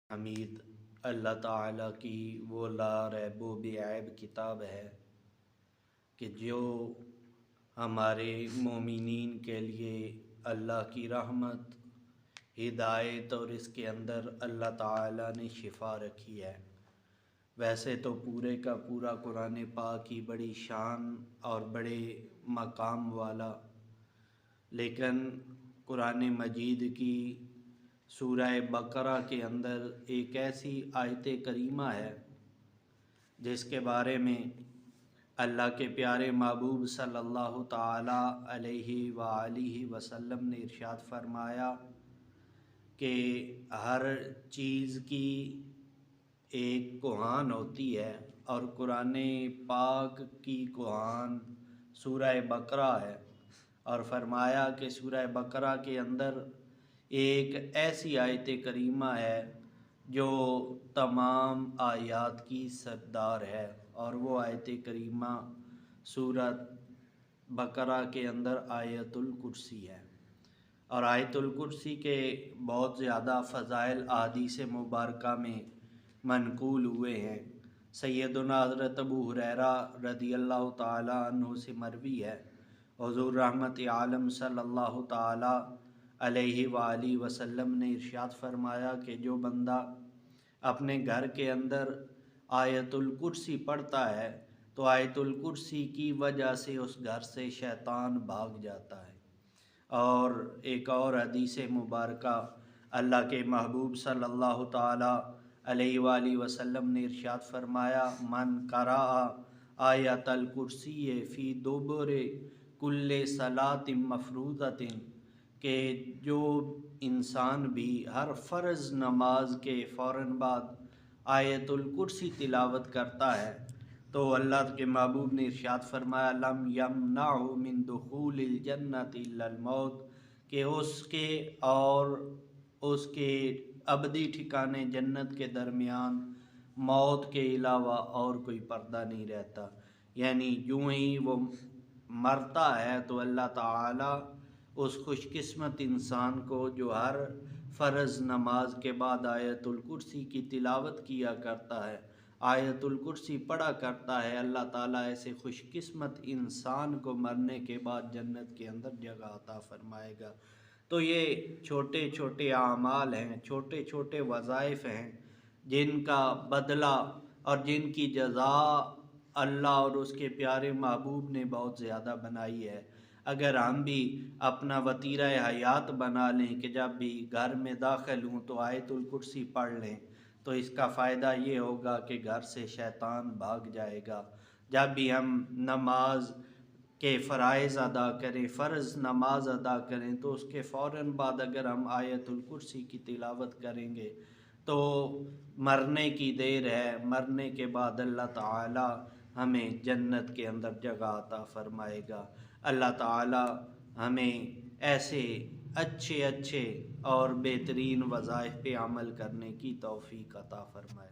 حمید اللہ تعالیٰ کی وہ لا ریب و بے عیب کتاب ہے کہ جو ہمارے مومنین کے لیے اللہ کی رحمت، ہدایت اور اس کے اندر اللہ تعالیٰ نے شفا رکھی ہے۔ ویسے تو پورے کا پورا قرآن پاک کی بڑی شان اور بڑے مقام والا، لیکن قرآن مجید کی سورہ بقرہ کے اندر ایک ایسی آیت کریمہ ہے جس کے بارے میں اللہ کے پیارے محبوب صلی اللہ تعالیٰ علیہ وآلہ وسلم نے ارشاد فرمایا کہ ہر چیز کی ایک کوہان ہوتی ہے، اور قرآن پاک کی کوہان سورہ بقرہ ہے، اور فرمایا کہ سورہ بقرہ کے اندر ایک ایسی آیت کریمہ ہے جو تمام آیات کی سردار ہے، اور وہ آیت کریمہ سورۃ بقرہ کے اندر آیت الکرسی ہے۔ اور آیت الکرسی کے بہت زیادہ فضائل احادیث مبارکہ میں منقول ہوئے ہیں۔ سیدنا حضرت ابو ہریرہ رضی اللہ تعالیٰ عنہ سے مروی ہے، حضور رحمت عالم صلی اللہ تعالیٰ علیہ وآلہ وسلم نے ارشاد فرمایا کہ جو بندہ اپنے گھر کے اندر آیت الکرسی پڑھتا ہے تو آیت الکرسی کی وجہ سے اس گھر سے شیطان بھاگ جاتا ہے۔ اور ایک اور حدیث مبارکہ اللہ کے محبوب صلی اللہ تعالیٰ علیہ وآلہ وسلم نے ارشاد فرمایا من قرأ آیت الکرسی فی دبر کل صلاۃ مفروضۃ، کہ جو انسان بھی ہر فرض نماز کے فوراً بعد آیت الکرسی تلاوت کرتا ہے تو اللہ کے محبوب نے ارشاد فرمایا لم یمنعہ من دخول الجنۃ الا الموت، کہ اس کے اور اس کے ابدی ٹھکانے جنت کے درمیان موت کے علاوہ اور کوئی پردہ نہیں رہتا۔ یعنی یوں ہی وہ مرتا ہے تو اللہ تعالیٰ اس خوش قسمت انسان کو جو ہر فرض نماز کے بعد آیت الکرسی کی تلاوت کیا کرتا ہے، آیت الکرسی پڑھا کرتا ہے، اللہ تعالیٰ ایسے خوش قسمت انسان کو مرنے کے بعد جنت کے اندر جگہ عطا فرمائے گا۔ تو یہ چھوٹے چھوٹے اعمال ہیں، چھوٹے چھوٹے وظائف ہیں جن کا بدلہ اور جن کی جزا اللہ اور اس کے پیارے محبوب نے بہت زیادہ بنائی ہے۔ اگر ہم بھی اپنا وتیرہ حیات بنا لیں کہ جب بھی گھر میں داخل ہوں تو آیت الکرسی پڑھ لیں، تو اس کا فائدہ یہ ہوگا کہ گھر سے شیطان بھاگ جائے گا۔ جب بھی ہم نماز کے فرائض ادا کریں، فرض نماز ادا کریں، تو اس کے فوراً بعد اگر ہم آیت الکرسی کی تلاوت کریں گے تو مرنے کی دیر ہے، مرنے کے بعد اللہ تعالیٰ ہمیں جنت کے اندر جگہ عطا فرمائے گا۔ اللہ تعالیٰ ہمیں ایسے اچھے اور بہترین وظائف پہ عمل کرنے کی توفیق عطا فرمائے۔